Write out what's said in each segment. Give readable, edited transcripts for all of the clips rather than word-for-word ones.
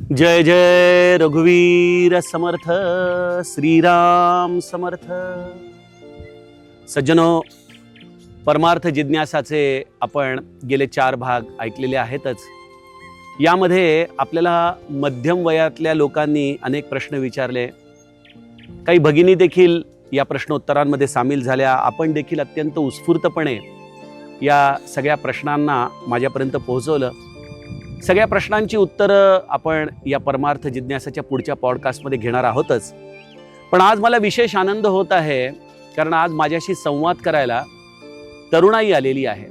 जय जय रघुवीर समर्थ श्रीराम समर्थ. सज्जनो, परमार्थ जिज्ञासाचे आपण गेले 4 भाग ऐकलेले आहेतच. यामध्ये आपल्याला मध्यम वयातल्या लोकांनी अनेक प्रश्न विचारले. काही भगिनी देखील या प्रश्नोत्तरांमध्ये सामील झाल्या. आपण देखील अत्यंत उत्स्फूर्तपणे या सगळ्या प्रश्नांना माझ्यापर्यंत पोहोचवलं. सगळ्या प्रश्नांची उत्तरं आपण या परमार्थ जिज्ञासाच्या पुढच्या पॉडकास्टमध्ये घेणार आहोतच. पण आज मला विशेष आनंद होत आहे, कारण आज माझ्याशी संवाद करायला तरुणाई आलेली आहे.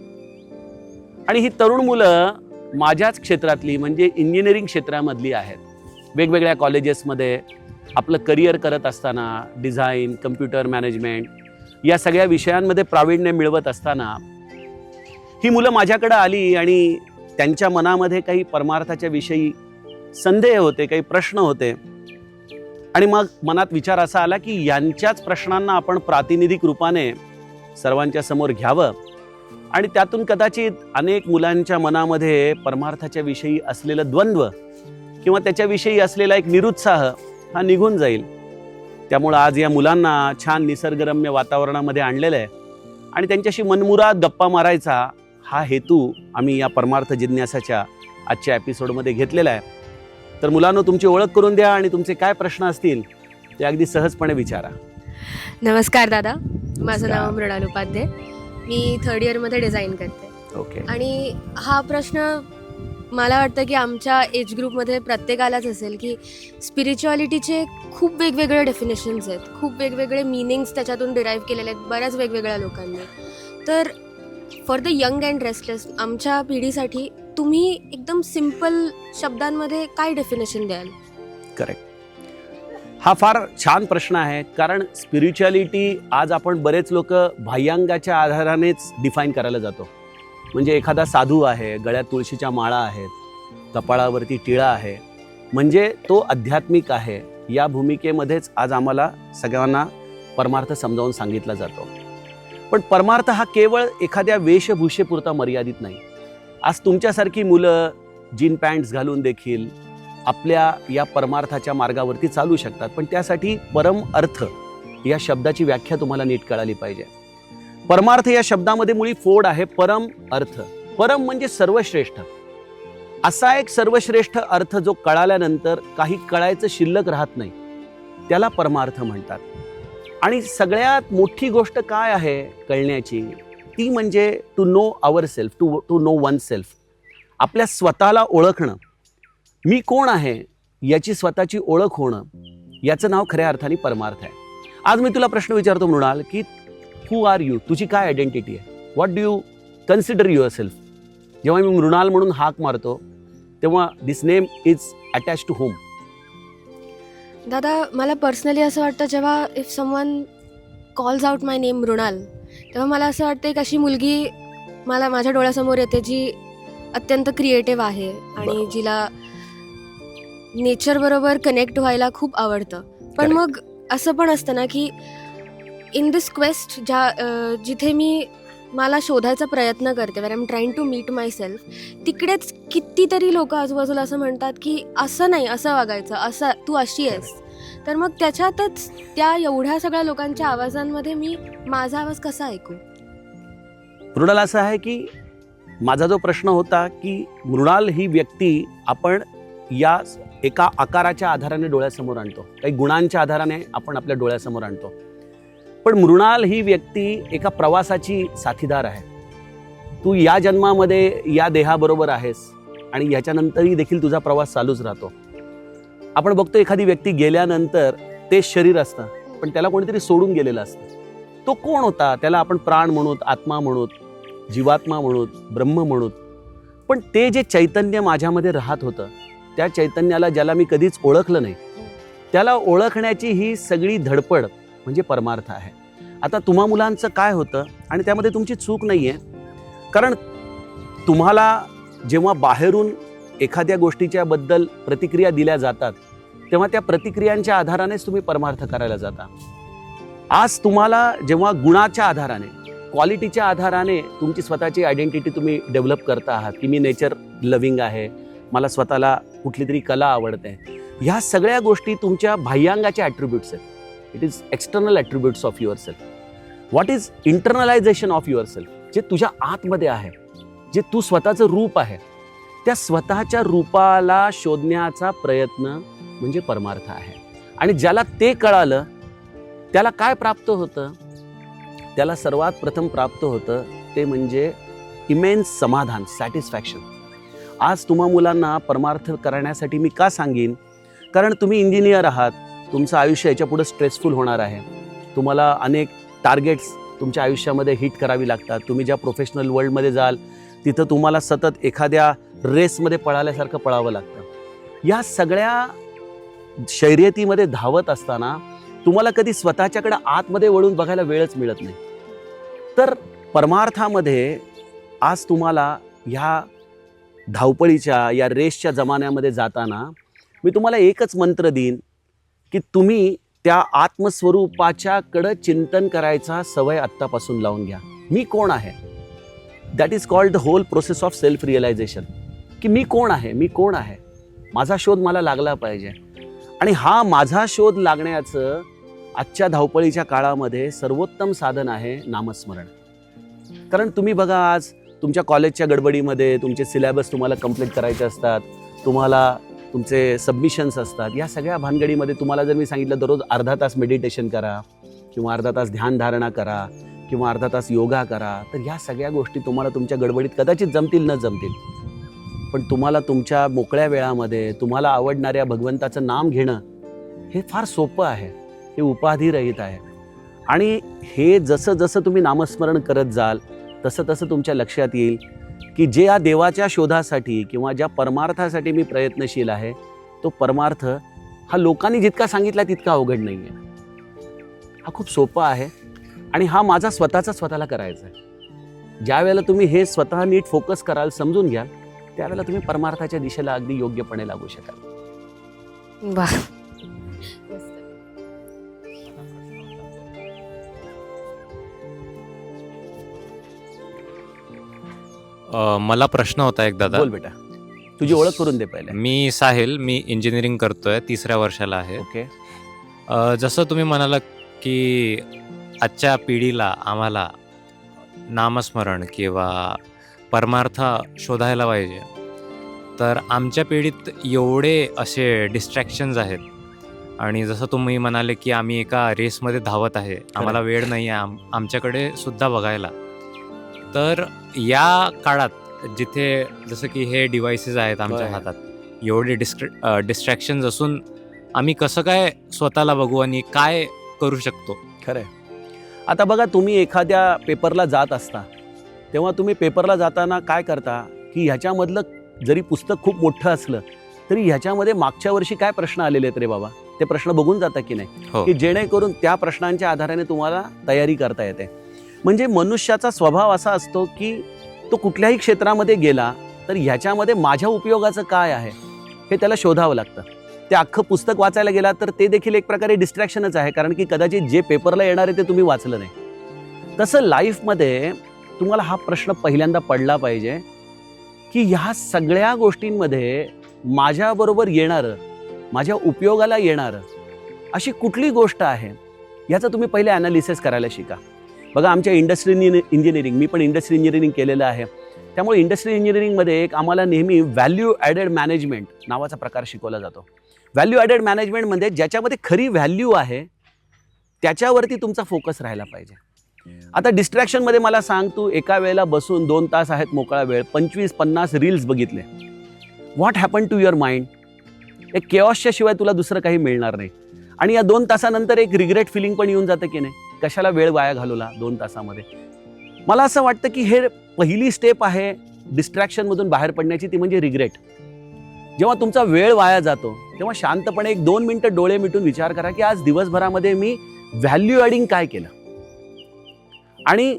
आणि ही तरुण मुलं माझ्याच क्षेत्रातली म्हणजे इंजिनिअरिंग क्षेत्रामधली आहेत. वेगवेगळ्या कॉलेजेसमध्ये आपलं करिअर करत असताना डिझाईन, कम्प्युटर मॅनेजमेंट या सगळ्या विषयांमध्ये प्रावीण्य मिळवत असताना ही मुलं माझ्याकडे आली आणि त्यांच्या मनामध्ये काही परमार्थाच्या विषयी संदेह होते, काही प्रश्न होते. आणि मग मनात विचार असा आला की यांच्याच प्रश्नांना आपण प्रातिनिधिक रूपाने सर्वांच्या समोर घ्यावं आणि त्यातून कदाचित अनेक मुलांच्या मनामध्ये परमार्थाच्या विषयी असलेलं द्वंद्व किंवा त्याच्याविषयी असलेला एक निरुत्साह हा निघून जाईल. त्यामुळं आज या मुलांना छान निसर्गरम्य वातावरणामध्ये आणलेलं आहे आणि त्यांच्याशी मनमुराद गप्पा मारायचा हा हेतू आम्ही या परमार्थ जिज्ञासाच्या आजच्या एपिसोडमध्ये घेतलेला आहे. तर मुलांनो, तुमची ओळख करून द्या आणि तुमचे काय प्रश्न असतील ते अगदी सहजपणे विचारा. नमस्कार दादा, माझं नाव मृणाल उपाध्ये. मी 3rd इयरमध्ये डिझाईन करते. ओके. आणि हा प्रश्न मला वाटतं की आमच्या एज ग्रुपमध्ये प्रत्येकालाच असेल की स्पिरिच्युअलिटीचे खूप वेगवेगळे डेफिनेशन्स आहेत, खूप वेगवेगळे मिनिंग्स त्याच्यातून डिराईव्ह केलेले आहेत बऱ्याच वेगवेगळ्या लोकांनी. तर for the young and restless, आमच्या पिढीसाठी तुम्ही एकदम सिम्पल शब्दांमध्ये काय डेफिनेशन द्याल? करेक्ट. हा फार छान प्रश्न आहे, कारण स्पिरिच्युअलिटी आज आपण बरेच लोक बाह्यांगाच्या आधारानेच डिफाईन करायला जातो. म्हणजे एखादा साधू आहे, गळ्यात तुळशीच्या माळा आहेत, कपाळावरती टिळा आहे, म्हणजे तो आध्यात्मिक आहे. या भूमिकेमध्येच आज आम्हाला सगळ्यांना परमार्थ समजावून सांगितला जातो. पण परमार्थ हा केवळ एखाद्या वेशभूषेपुरता मर्यादित नाही. आज तुमच्यासारखी मुलं जीन पॅन्ट्स घालून देखील आपल्या या परमार्थाच्या मार्गावरती चालू शकतात. पण त्यासाठी परम अर्थ या शब्दाची व्याख्या तुम्हाला नीट कळाली पाहिजे. परमार्थ या शब्दामध्ये मुळी फोड आहे परम अर्थ. परम म्हणजे सर्वश्रेष्ठ. असा एक सर्वश्रेष्ठ अर्थ जो कळाल्यानंतर काही कळायचं शिल्लक राहत नाही, त्याला परमार्थ म्हणतात. आणि सगळ्यात मोठी गोष्ट काय आहे कळण्याची, ती म्हणजे to know our self, to know one self. आपल्या स्वतःला ओळखणं, मी कोण आहे याची स्वतःची ओळख होणं, याचं नाव खऱ्या अर्थाने परमार्थ आहे. आज मी तुला प्रश्न विचारतो मृणाल, की हू आर यू? तुझी काय आयडेंटिटी आहे? What do you consider yourself? जेव्हा मी मृणाल म्हणून हाक मारतो तेव्हा this name is attach to home? दादा, मला पर्सनली असं वाटतं, जेव्हा if someone calls out my name Mrinal, तेव्हा मला असं वाटतं एक अशी मुलगी मला माझ्या डोळ्यासमोर येते जी अत्यंत क्रिएटिव्ह आहे आणि जिला नेचरबरोबर कनेक्ट व्हायला खूप आवडतं. पण मग असं पण असतं ना की इन दिस क्वेस्ट जिथे मी मला शोधायचा प्रयत्न करते, where I am trying to meet my self, तिकडेच कितीतरी लोक आजूबाजूला असं म्हणतात की असं नाही, असं वागायचं, असं तू अशी आहेस. तर मग त्याच्यातच त्या एवढ्या सगळ्या लोकांच्या आवाजांमध्ये मी माझा आवाज कसा ऐकू? मृणाल, असं आहे की माझा जो प्रश्न होता की मृणाल ही व्यक्ती आपण या एका आकाराच्या आधाराने डोळ्यासमोर आणतो, काही गुणांच्या आधाराने आपण आपल्या डोळ्यासमोर आणतो. पण मृणाल ही व्यक्ती एका प्रवासाची साथीदार आहे. तू या जन्मामध्ये या देहाबरोबर आहेस आणि ह्याच्यानंतरही देखील तुझा प्रवास चालूच राहतो. आपण बघतो एखादी व्यक्ती गेल्यानंतर ते शरीर असतं, पण त्याला कोणीतरी सोडून गेलेलं असतं. तो कोण होता? त्याला आपण प्राण म्हणूत, आत्मा म्हणूत, जीवात्मा म्हणूत, ब्रह्म म्हणूत. पण ते जे चैतन्य माझ्यामध्ये राहत होतं, त्या चैतन्याला ज्याला मी कधीच ओळखलं नाही, त्याला ओळखण्याची ही सगळी धडपड म्हणजे परमार्थ आहे. आता तुम्हा मुलांचं काय होतं, आणि त्यामध्ये तुमची चूक नाही आहे, कारण तुम्हाला जेव्हा बाहेरून एखाद्या गोष्टीच्या बद्दल प्रतिक्रिया दिल्या जातात तेव्हा त्या प्रतिक्रियांच्या आधारानेच तुम्ही परमार्थ करायला जाता. आज तुम्हाला जेव्हा गुणाच्या आधाराने, क्वालिटीच्या आधाराने तुमची स्वतःची आयडेंटिटी तुम्ही डेव्हलप करता आहात की मी नेचर लव्हिंग आहे, मला स्वतःला कुठली तरी कला आवडते. ह्या सगळ्या गोष्टी तुमच्या बाह्यांगाचे ॲट्रिब्यूट्स आहेत. It is external attributes of yourself. What is internalization of yourself? जे तुझ्या आतमध्ये आहे, जे तू स्वतःचं रूप आहे, त्या स्वतःच्या रूपाला शोधण्याचा प्रयत्न म्हणजे परमार्थ आहे. आणि ज्याला ते कळालं त्याला काय प्राप्त होतं? त्याला सर्वात प्रथम प्राप्त होतं ते म्हणजे इमेन्स समाधान, सॅटिस्फॅक्शन. आज तुम्हा मुलांना परमार्थ करण्यासाठी मी का सांगेन? कारण तुम्ही इंजिनियर आहात, तुमचं आयुष्य याच्या पुढे स्ट्रेसफुल होणार आहे. तुम्हाला अनेक टार्गेट्स तुमच्या आयुष्यामध्ये हिट करावी लागतात. तुम्ही ज्या प्रोफेशनल वर्ल्डमध्ये जाल तिथं तुम्हाला सतत एखाद्या रेसमध्ये पळाल्यासारखं पळावं लागतं. या सगळ्या शर्यतीमध्ये धावत असताना तुम्हाला कधी स्वतःच्याकडे आतमध्ये वळून बघायला वेळच मिळत नाही. तर परमार्थामध्ये आज तुम्हाला ह्या धावपळीच्या या रेसच्या जमान्यामध्ये जाताना मी तुम्हाला एकच मंत्र देईन की तुम्ही त्या आत्मस्वरूपाच्याकडं चिंतन करायचा सवय आत्तापासून लावून घ्या. मी कोण आहे? That is called the whole process of self realisation. की मी कोण आहे, मी कोण आहे, माझा शोध मला लागला पाहिजे. आणि हा माझा शोध लागण्याचं आजच्या धावपळीच्या काळामध्ये सर्वोत्तम साधन आहे नामस्मरण. कारण तुम्ही बघा, आज तुमच्या कॉलेजच्या गडबडीमध्ये तुमचे सिलेबस तुम्हाला कंप्लीट करायचे असतात, तुम्हाला तुमचे सबमिशन्स असतात. या सगळ्या भानगडीमध्ये तुम्हाला जर मी सांगितलं दररोज अर्धा तास मेडिटेशन करा किंवा अर्धा तास ध्यानधारणा करा किंवा अर्धा तास योगा करा, तर ह्या सगळ्या गोष्टी तुम्हाला तुमच्या गडबडीत कदाचित जमतील न जमतील, पण तुम्हाला तुमच्या मोकळ्या वेळामध्ये तुम्हाला आवडणाऱ्या भगवंताचं नाम घेणं हे फार सोपं आहे. हे उपाधिरहित आहे. आणि हे जसं जसं तुम्ही नामस्मरण करत जाल तसं तसं तुमच्या लक्षात येईल की जे या देवाच्या शोधासाठी किंवा ज्या परमार्थासाठी मी प्रयत्नशील आहे तो परमार्थ हा लोकांनी जितका सांगितला तितका अवघड नाही आहे. हा खूप सोपा आहे आणि हा माझा स्वतःला करायचा आहे. ज्या वेळेला तुम्ही हे स्वतः नीट फोकस कराल, समजून घ्याल, त्यावेळेला तुम्ही परमार्थाच्या दिशेला अगदी योग्यपणे लागू शकाल. वाह. मला प्रश्न होता एक दादा. बोल बेटा, तुझी ओळख करून दे पहिले. मी साहिल, मी इंजिनिअरिंग करतोय, 3ऱ्या वर्षाला आहे. ओके. जसं तुम्ही म्हणाला की आजच्या पिढीला आम्हाला नामस्मरण किंवा परमार्थ शोधायला पाहिजे, तर आमच्या पिढीत एवढे असे डिस्ट्रॅक्शन्स आहेत. आणि जसं तुम्ही म्हणाले की आम्ही एका रेसमध्ये धावत आहे, आम्हाला वेळ नाही आहे आमच्याकडे सुद्धा बघायला. तर या काळात जिथे जसं की हे डिव्हाइसेस आहेत आमच्या हातात, एवढे डिस्ट्रॅक्शन्स असून आम्ही कसं काय स्वतःला बघू आणि काय करू शकतो? खरं आहे. आता बघा, तुम्ही एखाद्या पेपरला जात असता तेव्हा तुम्ही पेपरला जाताना काय करता की ह्याच्यामधलं जरी पुस्तक खूप मोठं असलं तरी ह्याच्यामध्ये मागच्या वर्षी काय प्रश्न आलेले आहेत रे बाबा, ते प्रश्न बघून जाता की नाही, की जेणेकरून त्या प्रश्नांच्या आधाराने तुम्हाला तयारी करता येते. म्हणजे मनुष्याचा स्वभाव असा असतो की तो कुठल्याही क्षेत्रामध्ये गेला तर ह्याच्यामध्ये माझ्या उपयोगाचं काय आहे हे त्याला शोधावं लागतं. ते अख्खं पुस्तक वाचायला गेला तर ते देखील एक प्रकारे डिस्ट्रॅक्शनच आहे, कारण की कदाचित जे पेपरला येणार आहे ते तुम्ही वाचलं नाही. तसं लाईफमध्ये तुम्हाला हा प्रश्न पहिल्यांदा पडला पाहिजे की ह्या सगळ्या गोष्टींमध्ये माझ्याबरोबर येणारं, माझ्या उपयोगाला येणारं अशी कुठली गोष्ट आहे याचं तुम्ही पहिले ॲनालिसिस करायला शिका. बघा, आमच्या इंडस्ट्री इंजिनिअरिंग, मी पण इंडस्ट्री इंजिनिअरिंग केलेलं आहे, त्यामुळे इंडस्ट्री इंजिनिअरिंगमध्ये एक आम्हाला नेहमी व्हॅल्यू ॲडेड मॅनेजमेंट नावाचा प्रकार शिकवला जातो. व्हॅल्यू ॲडेड मॅनेजमेंट म्हणजे ज्याच्यामध्ये खरी व्हॅल्यू आहे त्याच्यावरती तुमचा फोकस राहायला पाहिजे. आता डिस्ट्रॅक्शनमध्ये मला सांग, तू एका वेळेला बसून 2 तास आहेत मोकळा वेळ, 25-50 रील्स बघितले, what happen to your mind? एक केऑसच्या शिवाय तुला दुसरं काही मिळणार नाही. आणि या 2 तासानंतर एक रिग्रेट फिलिंग पण येऊन जातं की नाही, कशाला वेळ वाया घालवला 2 तासामध्ये. मला असं वाटतं की हे पहिली स्टेप आहे डिस्ट्रॅक्शनमधून बाहेर पडण्याची, ती म्हणजे रिग्रेट. जेव्हा तुमचा वेळ वाया जातो तेव्हा शांतपणे 1-2 मिनिटं डोळे मिटून विचार करा की आज दिवसभरामध्ये मी व्हॅल्यू ॲडिंग काय केलं. आणि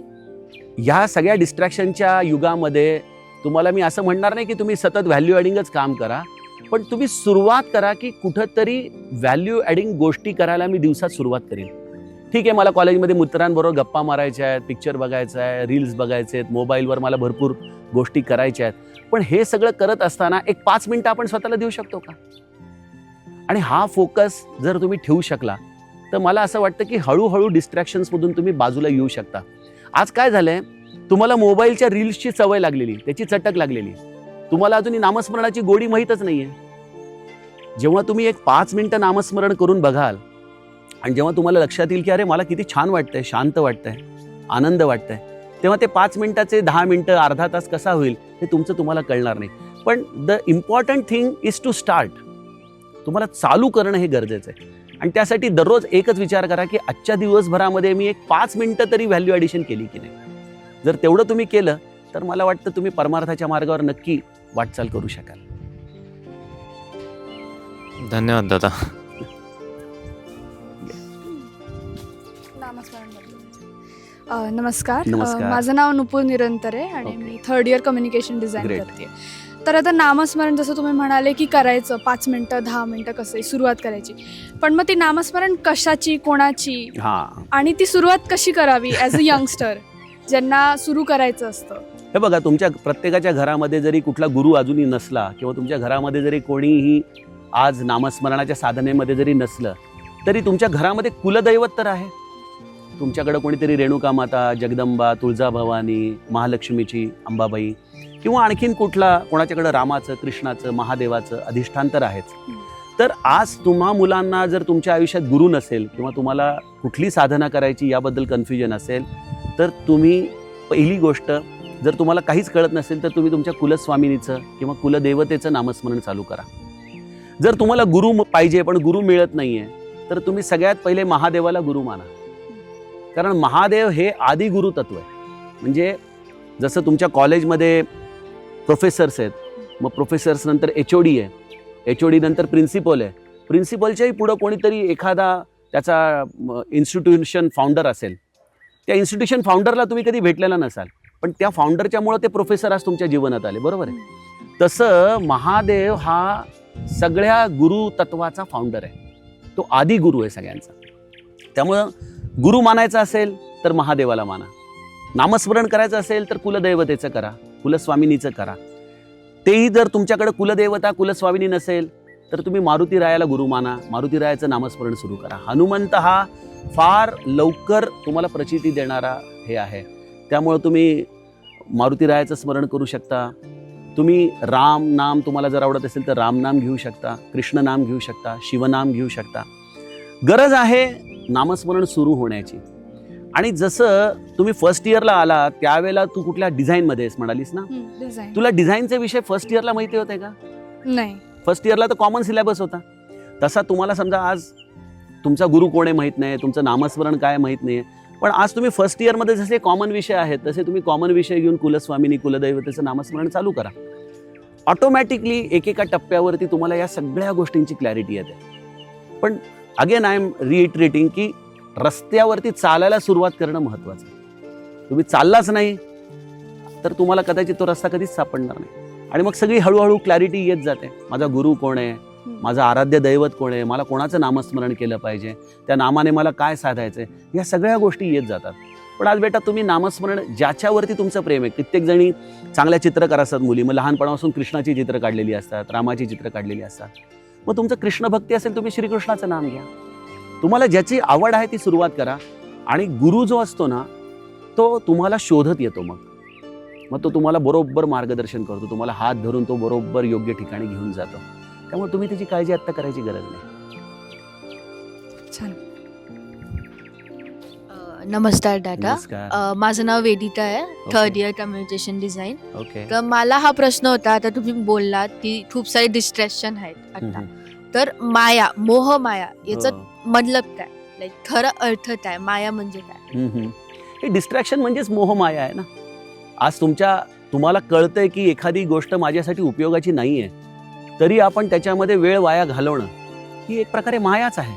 ह्या सगळ्या डिस्ट्रॅक्शनच्या युगामध्ये तुम्हाला मी असं म्हणणार नाही की तुम्ही सतत व्हॅल्यू ॲडिंगच काम करा, पण तुम्ही सुरुवात करा की कुठंतरी व्हॅल्यू ॲडिंग गोष्टी करायला मी दिवसात सुरुवात करेन. ठीक आहे, मला कॉलेजमध्ये मित्रांबरोबर गप्पा मारायच्या आहेत, पिक्चर बघायचा आहे, रील्स बघायचे आहेत, मोबाईलवर मला भरपूर गोष्टी करायच्या आहेत, पण हे सगळं करत असताना एक 5 मिनिटं आपण स्वतःला देऊ शकतो का? आणि हा फोकस जर तुम्ही ठेवू शकला तर मला असं वाटतं की हळूहळू डिस्ट्रॅक्शन्समधून तुम्ही बाजूला येऊ शकता. आज काय झालंय, तुम्हाला मोबाईलच्या रील्सची सवय लागलेली, त्याची चटक लागलेली, तुम्हाला अजूनही नामस्मरणाची गोडी माहीतच नाहीये. जेव्हा तुम्ही एक 5 मिनिटं नामस्मरण करून बघाल आणि जेव्हा तुम्हाला लक्षात येईल की अरे मला किती छान वाटतंय, शांत वाटतंय, आनंद वाटतंय, तेव्हा ते 5 मिनिटाचे 10 मिनिटं, अर्धा तास कसा होईल हे तुमचं तुम्हाला कळणार नाही. पण the important thing is to start. तुम्हाला चालू करणं हे गरजेचं आहे. आणि त्यासाठी दररोज एकच विचार करा की आजच्या दिवसभरामध्ये मी एक 5 मिनिटं तरी व्हॅल्यू ॲडिशन केली की नाही. जर तेवढं तुम्ही केलं तर मला वाटतं तुम्ही परमार्थाच्या मार्गावर नक्की वाटचाल करू शकाल. धन्यवाद दादा. नमस्कार. नमस्कार. माझं नाव नुपूर निरंतर आहे आणि Okay. मी 3rd year communication design Great. करते. तर आता नामस्मरण जसं तुम्ही म्हणाले की करायचं 5 मिनिटं 10 मिनिटं कसंही सुरुवात करायची, पण मग ती नामस्मरण कशाची, कोणाची आणि ती सुरुवात कशी करावी ॲज अ यंगस्टर ज्यांना सुरू करायचं असतं? हे बघा, तुमच्या प्रत्येकाच्या घरामध्ये जरी कुठला गुरु अजूनही नसला किंवा तुमच्या घरामध्ये जरी कोणीही आज नामस्मरणाच्या साधनेमध्ये जरी नसलं तरी तुमच्या घरामध्ये कुलदैवत तर आहे. तुमच्याकडे कोणीतरी रेणुका माता, जगदंबा, तुळजाभवानी, महालक्ष्मीची अंबाबाई किंवा आणखीन कोणाच्याकडे रामाचं, कृष्णाचं, महादेवाचं अधिष्ठान तर आहेच. तर आज तुम्हा मुलांना जर तुमच्या आयुष्यात गुरु नसेल किंवा तुम्हाला कुठली साधना करायची याबद्दल कन्फ्युजन असेल तर तुम्ही पहिली गोष्ट, जर तुम्हाला काहीच कळत नसेल तर तुम्ही तुमच्या कुलस्वामिनीचं किंवा कुलदेवतेचं नामस्मरण चालू करा. जर तुम्हाला गुरु पाहिजे पण गुरु मिळत नाहीये तर तुम्ही सगळ्यात पहिले महादेवाला गुरु माना. कारण महादेव हे आदी गुरु तत्व आहे. म्हणजे जसं तुमच्या कॉलेजमध्ये प्रोफेसर्स आहेत, मग प्रोफेसर्स नंतर HOD आहे, HOD नंतर प्रिन्सिपल आहे, प्रिन्सिपलच्याही पुढं कोणीतरी एखादा त्याचा इन्स्टिट्यूशन फाउंडर असेल. त्या इन्स्टिट्यूशन फाउंडरला तुम्ही कधी भेटलेला नसाल, पण त्या फाउंडरच्यामुळं ते प्रोफेसर आज तुमच्या जीवनात आले, बरोबर आहे. तसं महादेव हा सगळ्या गुरु तत्वाचा फाउंडर आहे, तो आदी गुरु आहे सगळ्यांचा. त्यामुळं गुरु मानायचा असेल तर महादेवाला माना, नामस्मरण करायचं असेल तर कुलदैवतेचं करा, कुलस्वामिनीचं करा. तेही जर तुमच्याकडे कुलदेवता, कुलस्वामिनी नसेल तर तुम्ही मारुतीरायाला गुरु माना, मारुतीरायाचं नामस्मरण सुरू करा. हनुमंत हा फार लवकर तुम्हाला प्रचिती देणारा हे आहे, त्यामुळं तुम्ही मारुतीरायाचं स्मरण करू शकता. तुम्ही राम नाम तुम्हाला जर आवडत असेल तर रामनाम घेऊ शकता, कृष्ण नाम घेऊ शकता, शिवनाम घेऊ शकता. गरज आहे नामस्मरण सुरू होण्याची. आणि जसं तुम्ही फर्स्ट इयरला आला त्यावेळेला तू कुठल्या डिझाईनमध्ये म्हणालीस ना, डिझाईन तुला डिझाईनचे विषय फर्स्ट इयरला माहिती होते का? नाही. फर्स्ट इयरला तर कॉमन सिलेबस होता. तसा तुम्हाला समजा आज तुमचा गुरु कोण आहे माहीत नाही, तुमचं नामस्मरण काय माहीत नाही, पण आज तुम्ही फर्स्ट इयरमध्ये जसे कॉमन विषय आहेत तसे तुम्ही कॉमन विषय घेऊन कुलस्वामिनी, कुलदैवतेचं नामस्मरण चालू करा. ऑटोमॅटिकली एकेका टप्प्यावरती तुम्हाला या सगळ्या गोष्टींची क्लॅरिटी येते. पण अगेन आय एम रिइटरेटिंग की रस्त्यावरती चालायला सुरुवात करणं महत्त्वाचं आहे. तुम्ही चाललाच नाही तर तुम्हाला कदाचित तो रस्ता कधीच सापडणार नाही. आणि मग सगळी हळूहळू क्लॅरिटी येत जाते. माझा गुरु कोण आहे, माझं आराध्य दैवत कोण आहे, मला कोणाचं नामस्मरण केलं पाहिजे, त्या नामाने मला काय साधायचं आहे, या सगळ्या गोष्टी येत जातात. पण आज बेटा तुम्ही नामस्मरण ज्याच्यावरती तुमचं प्रेम आहे, कित्येक जणी चांगल्या चित्रकार असतात मुली, मग लहानपणापासून कृष्णाची चित्र काढलेली असतात, रामाची चित्र काढलेली असतात. मग तुमचं कृष्ण भक्ती असेल तुम्ही श्रीकृष्णाचं नाम घ्या. तुम्हाला ज्याची आवड आहे ती सुरुवात करा. आणि गुरु जो असतो ना तो तुम्हाला शोधत येतो, मग तो तुम्हाला बरोबर मार्गदर्शन करतो, तुम्हाला हात धरून तो बरोबर योग्य ठिकाणी घेऊन जातो. त्यामुळे तुम्ही त्याची काळजी आत्ता करायची गरज नाही. छान. नमस्कार दादा. नमस्कार. माझं नाव वेदिता आहे, Okay. 3rd year communication design. Okay. तर मला हा प्रश्न होता, आता तुम्ही बोललात की खूप सारे डिस्ट्रॅक्शन आहेत आता. तर माया, मोह माया याचं मतलब काय, लाईक खरं अर्थ काय, माया म्हणजे काय? हे डिस्ट्रॅक्शन म्हणजेच मोहमाया आहे ना. आज तुम्हाला कळतंय की एखादी गोष्ट माझ्यासाठी उपयोगाची नाही आहे तरी आपण त्याच्यामध्ये वेळ वाया घालवणं ही एक प्रकारे मायाच आहे.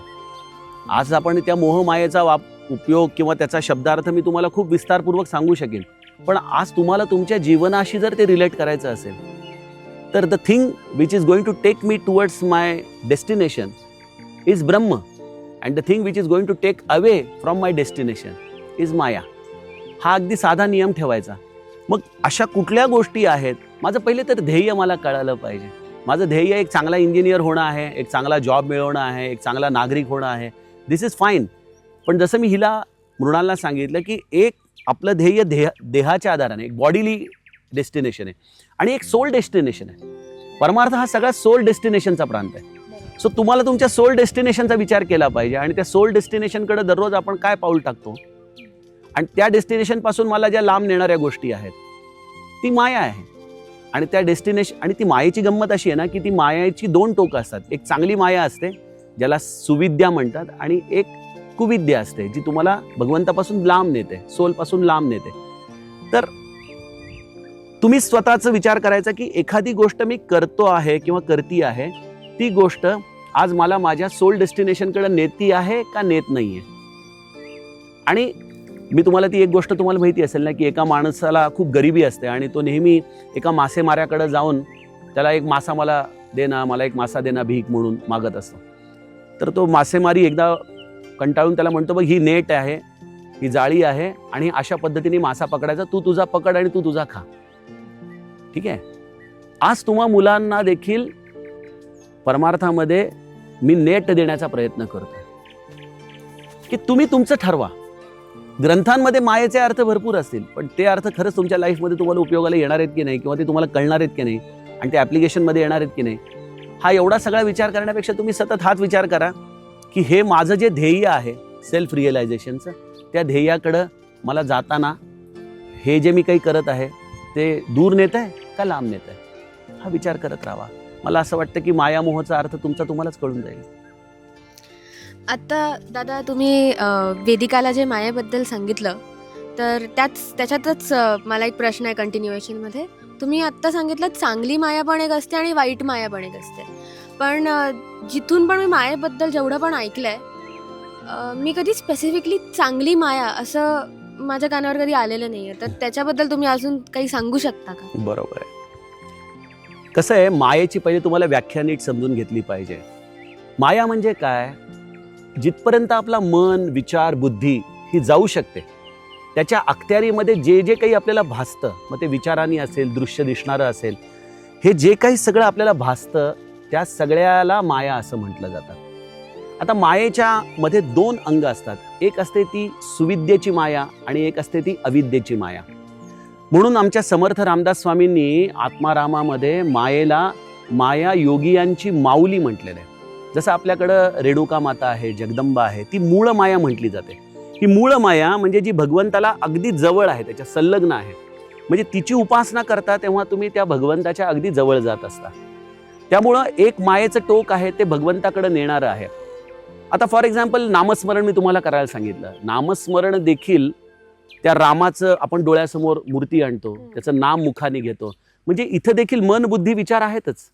आज आपण त्या मोहमायेचा उपयोग किंवा त्याचा शब्दार्थ मी तुम्हाला खूप विस्तारपूर्वक सांगू शकेन, पण आज तुम्हाला तुमच्या जीवनाशी जर ते रिलेट करायचं असेल तर the thing which is going to take me towards my destination is Brahma. And the thing which is going to take away from my destination is Maya. हा अगदी साधा नियम ठेवायचा. मग अशा कुठल्या गोष्टी आहेत, माझं पहिले तर ध्येय मला कळालं पाहिजे. माझं ध्येय एक चांगला इंजिनियर होणं आहे, एक चांगला जॉब मिळवणं आहे, एक चांगला नागरिक होणं आहे. दिस इज फाईन. पण जसं मी हिला मृणालला सांगितलं की एक आपलं ध्येय देहाच्या आधाराने एक बॉडीली डेस्टिनेशन आहे आणि एक सोल डेस्टिनेशन आहे. परमार्थ हा सगळा सोल डेस्टिनेशनचा प्रांत आहे. सो तुम्हाला तुमच्या सोल डेस्टिनेशनचा विचार केला पाहिजे आणि त्या सोल डेस्टिनेशनकडे दररोज आपण काय पाऊल टाकतो आणि त्या डेस्टिनेशनपासून मला ज्या लांब नेणाऱ्या गोष्टी आहेत ती माया आहे. आणि त्या डेस्टिनेशन आणि ती मायेची गंमत अशी आहे ना की ती मायाची दोन टोकं असतात. एक चांगली माया असते ज्याला सुविद्या म्हणतात आणि एक कुविद्या असते जी तुम्हाला भगवंतापासून लांब नेते, सोलपासून लांब नेते. तर तुम्ही स्वतःचा विचार करायचा की एखादी गोष्ट मी करतो आहे किंवा करती आहे ती गोष्ट आज मला माझ्या सोल डेस्टिनेशनकडे नेती आहे का नेत नाहीये. आणि मी तुम्हाला ती एक गोष्ट तुम्हाला माहिती असेल ना की एका माणसाला खूप गरिबी असते आणि तो नेहमी एका मासेमाऱ्याकडे जाऊन त्याला एक मासा मला देना, मला एक मासा देना भीक म्हणून मागत असतो. तर तो मासेमारी एकदा कंटाळून त्याला म्हणतो बघ ही नेट आहे, ही जाळी आहे आणि अशा पद्धतीने मासा पकडायचा, तू तुझा पकड आणि तू तुझा खा. ठीक आहे. आज तुम्हा मुलांना देखील परमार्थामध्ये मी नेट देण्याचा प्रयत्न करतो की तुम्ही तुमचं ठरवा. ग्रंथांमध्ये मायेचे अर्थ भरपूर असतील पण ते अर्थ खरंच तुमच्या लाईफमध्ये तुम्हाला उपयोगाला येणार आहेत की नाही किंवा ते तुम्हाला कळणार आहेत की नाही आणि ते ॲप्लिकेशनमध्ये येणार आहेत की नाही, हा एवढा सगळा विचार करण्यापेक्षा तुम्ही सतत हाच विचार करा की हे माझं जे ध्येय आहे सेल्फ रिअलायझेशनचं, त्या ध्येयाकडं मला जाताना हे जे मी काही करत आहे ते दूर नेत आहे का लांब नेत आहे, हा विचार करत राहावा. मला असं वाटतं की मायामोहाचा अर्थ तुम्हालाच कळून जाईल. आता दादा तुम्ही वेदिकाला जे मायेबद्दल सांगितलं तर त्याच्यातच मला एक प्रश्न आहे कंटिन्युएशनमध्ये. तुम्ही आत्ता सांगितलं चांगली माया पण एक असते आणि वाईट माया पण एक असते. पण जिथून पण मी मायेबद्दल जेवढं पण ऐकलं आहे मी कधी स्पेसिफिकली चांगली माया असं माझ्या कानावर कधी आलेलं नाही आहे. तर त्याच्याबद्दल तुम्ही अजून काही सांगू शकता का? बरोबर आहे. कसं आहे, मायेची पहिले तुम्हाला व्याख्या नीट समजून घेतली पाहिजे. माया म्हणजे काय, जिथपर्यंत आपला मन विचार बुद्धी ही जाऊ शकते त्याच्या अखत्यारीमध्ये जे जे काही आपल्याला भासतं, मग ते विचारांनी असेल, दृश्य दिसणारं असेल, हे जे काही सगळं आपल्याला भासतं त्या सगळ्याला माया असं म्हटलं जातं. आता मायेच्या मध्ये दोन अंग असतात. एक असते ती सुविद्येची माया आणि एक असते ती अविद्येची माया. म्हणून आमच्या समर्थ रामदास स्वामींनी आत्मारामामध्ये मायेला माया योगियांची माऊली म्हटलेलं आहे. जसं आपल्याकडं रेणुका माता आहे, जगदंबा आहे, ती मूळ माया म्हटली जाते. ही मूळ माया म्हणजे जी भगवंताला अगदी जवळ आहे, त्याच्या संलग्न आहे. म्हणजे तिची उपासना करता तेव्हा तुम्ही त्या भगवंताच्या अगदी जवळ जात असता. त्यामुळं एक मायेचं टोक आहे ते भगवंताकडे नेणारं आहे. आता फॉर एक्झाम्पल नामस्मरण मी तुम्हाला करायला सांगितलं. नामस्मरण देखील त्या रामाचं आपण डोळ्यासमोर मूर्ती आणतो, त्याचं नाम मुखाने घेतो. म्हणजे इथं देखील मन बुद्धी विचार आहेतच.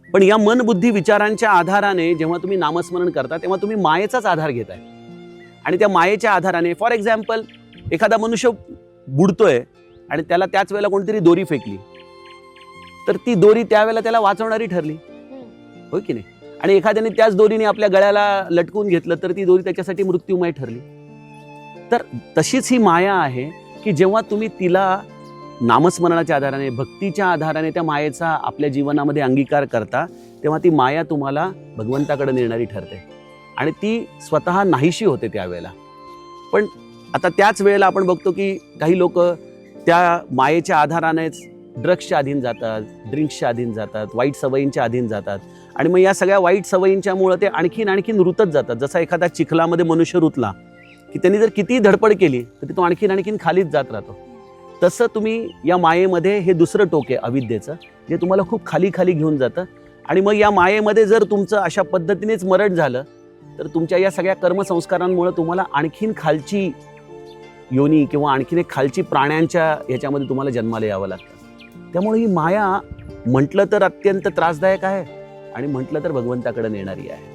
पण या मन बुद्धी विचारांच्या आधाराने जेव्हा तुम्ही नामस्मरण करता तेव्हा तुम्ही मायेचाच आधार घेताय. आणि त्या मायेच्या आधाराने फॉर एक्झाम्पल एखादा मनुष्य बुडतोय आणि त्याला त्याच वेळेला कोणतरी दोरी फेकली तर ती दोरी त्यावेळेला त्याला वाचवणारी ठरली, हो की नाही. आणि एखाद्याने त्याच दोरीने आपल्या गळ्याला लटकून घेतलं तर ती दोरी त्याच्यासाठी मृत्यूमय ठरली. तर तशीच ही माया आहे की जेव्हा तुम्ही तिला नामस्मरणाच्या आधाराने, भक्तीच्या आधाराने त्या मायेचा आपल्या जीवनामध्ये अंगीकार करता तेव्हा ती माया तुम्हाला भगवंताकडे नेणारी ठरते आणि ती स्वतः नाहीशी होते त्यावेळेला. पण आता त्याच वेळेला आपण बघतो की काही लोक त्या मायेच्या आधारानेच ड्रग्सच्या अधीन जातात, ड्रिंक्सच्या अधीन जातात, वाईट सवयींच्या अधीन जातात आणि मग या सगळ्या वाईट सवयींच्यामुळे ते आणखीन रुतत जातात. जसा एखादा चिखलामध्ये मनुष्य रुतला की त्यांनी जर कितीही धडपड केली तरी तो आणखीन खालीच जात राहतो. तसं तुम्ही या मायेमध्ये हे दुसरं टोक आहे अविद्येचं, जे तुम्हाला खूप खाली घेऊन जातं. आणि मग या मायेमध्ये जर तुमचं अशा पद्धतीनेच मरण झालं तर तुमच्या या सगळ्या कर्मसंस्कारांमुळे तुम्हाला आणखीन खालची योनी किंवा आणखीन एक खालची प्राण्यांच्या ह्याच्यामध्ये तुम्हाला जन्माला यावं लागतं. त्यामुळे ही माया म्हटलं तर अत्यंत त्रासदायक आहे आणि म्हटलं तर भगवंताकडे नेणारी आहे.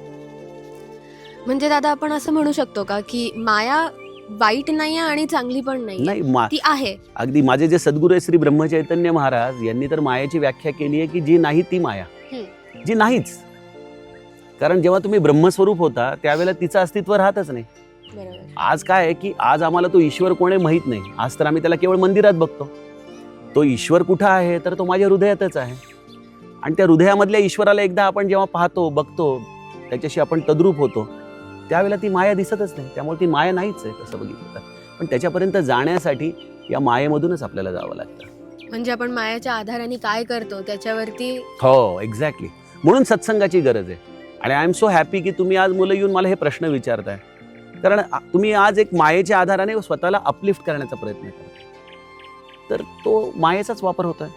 म्हणजे दादा आपण असं म्हणू शकतो का की माया वाईट नाही आणि चांगली पण नाही, ती आहे. अगदी माझे जे सद्गुरू आहे श्री ब्रह्मचैतन्य महाराज यांनी तर मायेची व्याख्या केली आहे की जी नाही ती माया, जी नाहीच. कारण जेव्हा तुम्ही ब्रह्मस्वरूप होता त्यावेळेला तिचं अस्तित्व राहतच नाही. बरोबर. आज काय आहे की आज आम्हाला तो ईश्वर कोण आहे माहीत नाही. आज तर आम्ही त्याला केवळ मंदिरात बघतो. तो ईश्वर कुठं आहे तर तो माझ्या हृदयातच आहे. आणि त्या हृदयामधल्या ईश्वराला एकदा आपण जेव्हा पाहतो, बघतो, त्याच्याशी आपण तद्रूप होतो, त्यावेळेला ती माया दिसतच नाही. त्यामुळे ती माया नाहीच आहे तसं बघितलं तर. पण त्याच्यापर्यंत जाण्यासाठी या मायेमधूनच आपल्याला जावं लागतं. म्हणजे आपण मायाच्या आधाराने काय करतो त्याच्यावरती. हो, एक्झॅक्टली. म्हणून सत्संगाची गरज आहे. आणि आय एम सो हॅपी की तुम्ही आज मुलं येऊन मला हे प्रश्न विचारताय. कारण तुम्ही आज एक मायेच्या आधाराने स्वतःला अपलिफ्ट करण्याचा प्रयत्न करताय. तर तो मायेचाच वापर होतोय.